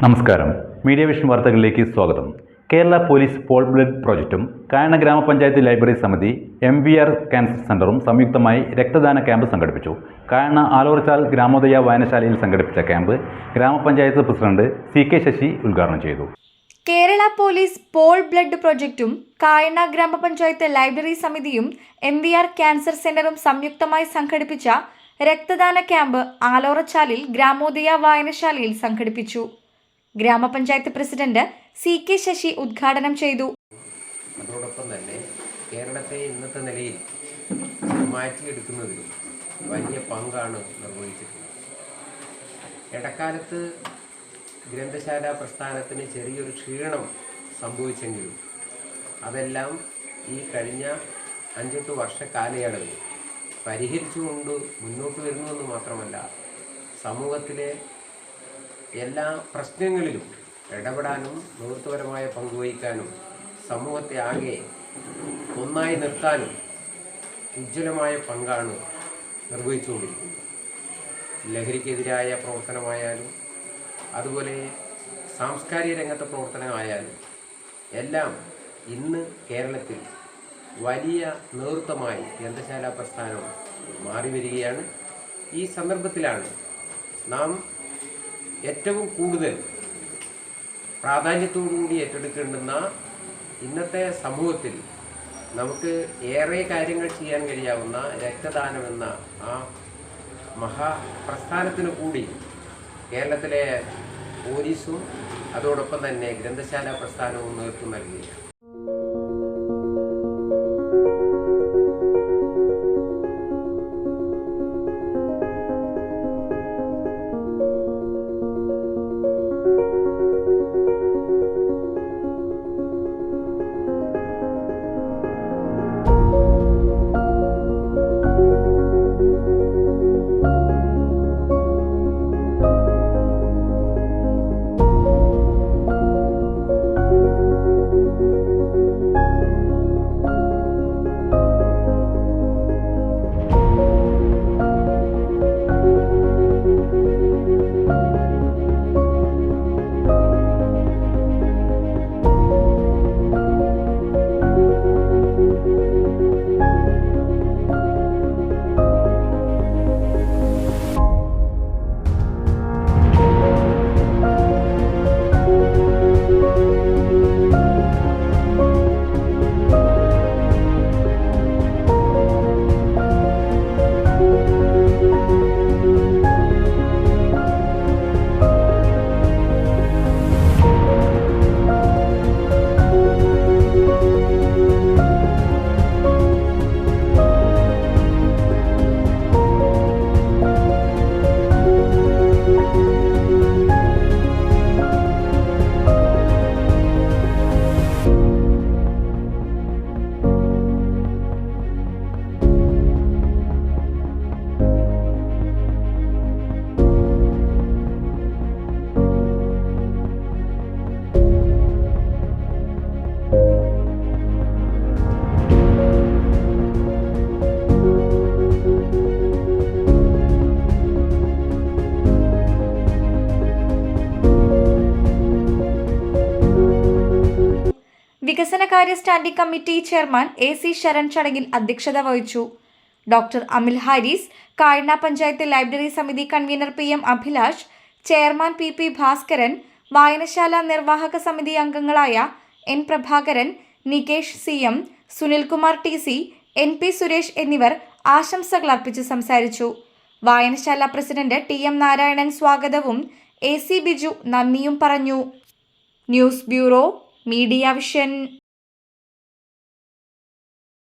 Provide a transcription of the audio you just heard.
നമസ്കാരം. Media Vision വാർത്തകളിലേക്ക് സ്വാഗതം. കേരള പോലീസ് പോൾ ബ്ലഡ് പ്രോജക്റ്റും കായണ്ണ ഗ്രാമപഞ്ചായത്ത് ലൈബ്രറി സമിതി MVR ക്യാൻസർ സെന്ററും സംയുക്തമായി രക്തദാന ക്യാമ്പ് സംഘടിപ്പിച്ചു. കായണ്ണ ആലോറച്ചാൽ ഗ്രാമോദയ വായനശാലയിൽ സംഘടിപ്പിച്ച ക്യാമ്പ് ഗ്രാമപഞ്ചായത്ത് പ്രസിഡന്റ് CK ശശി ഉദ്ഘാടനം ചെയ്തു. കേരള പോലീസ് പോൾ ബ്ലഡ് പ്രോജക്റ്റും കായണ്ണ ഗ്രാമപഞ്ചായത്ത് ലൈബ്രറി സമിതിയും MVR ക്യാൻസർ സെന്ററും സംയുക്തമായി സംഘടിപ്പിച്ച രക്തദാന ക്യാമ്പ് ആലോറച്ചാലിൽ ഗ്രാമോദയ വായനശാലയിൽ സംഘടിപ്പിച്ചു. ഗ്രാമപഞ്ചായത്ത് പ്രസിഡന്റ് CK ശശി ഉദ്ഘാടനം ചെയ്തു. അതോടൊപ്പം തന്നെ കേരളത്തെ ഇന്നത്തെ നിലയിൽ മാറ്റിയെടുക്കുന്നതിൽ വലിയ പങ്കാണ് നിർവഹിച്ചിട്ടുള്ളത്. ഇടക്കാലത്ത് ഗ്രന്ഥശാല പ്രസ്ഥാനത്തിന് ചെറിയൊരു ക്ഷീണം സംഭവിച്ചെങ്കിലും അതെല്ലാം ഈ കഴിഞ്ഞ 5-8 വർഷ കാലയളവിൽ പരിഹരിച്ചുകൊണ്ട് മുന്നോട്ട് വരുന്നുവെന്ന് മാത്രമല്ല, സമൂഹത്തിലെ എല്ലാ പ്രശ്നങ്ങളിലും ഇടപെടാനും നേതൃത്വപരമായ പങ്കുവഹിക്കാനും സമൂഹത്തെ ആകെ ഒന്നായി നിർത്താനും ഉജ്ജ്വലമായ പങ്കാണ് നിർവഹിച്ചുകൊണ്ടിരിക്കുന്നത്. ലഹരിക്കെതിരായ പ്രവർത്തനമായാലും അതുപോലെ സാംസ്കാരിക രംഗത്തെ പ്രവർത്തനമായാലും എല്ലാം ഇന്ന് കേരളത്തിൽ വലിയ നേതൃത്വമായി ഗ്രന്ഥശാല പ്രസ്ഥാനം മാറി വരികയാണ്. ഈ സന്ദർഭത്തിലാണ് നാം ഏറ്റവും കൂടുതൽ പ്രാധാന്യത്തോടുകൂടി ഏറ്റെടുക്കേണ്ടുന്ന ഇന്നത്തെ സമൂഹത്തിൽ നമുക്ക് ഏറെ കാര്യങ്ങൾ ചെയ്യാൻ കഴിയാവുന്ന രക്തദാനമെന്ന ആ മഹാപ്രസ്ഥാനത്തിന് കൂടി കേരളത്തിലെ പോലീസും അതോടൊപ്പം തന്നെ ഗ്രന്ഥശാല പ്രസ്ഥാനവും നേതൃത്വം നൽകുകയാണ്. വികസനകാര്യ standing committee chairman AC Saran ചടങ്ങിൽ അധ്യക്ഷത വഹിച്ചു. ഡോക്ടർ അമിൽ ഹാരിസ്, കായണ്ണ പഞ്ചായത്ത് ലൈബ്രറി സമിതി convener PM Abhilash, chairman PP Bhaskaran, വായനശാല നിർവാഹക സമിതി അംഗങ്ങളായ N Prabhakaran, Nikesh CM, Sunilkumar TC, NP Suresh എന്നിവർ ആശംസകൾ അർപ്പിച്ച് സംസാരിച്ചു. വായനശാല പ്രസിഡന്റ് TM നാരായണൻ സ്വാഗതവും AC ബിജു നന്ദിയും പറഞ്ഞു. News bureau, media vision.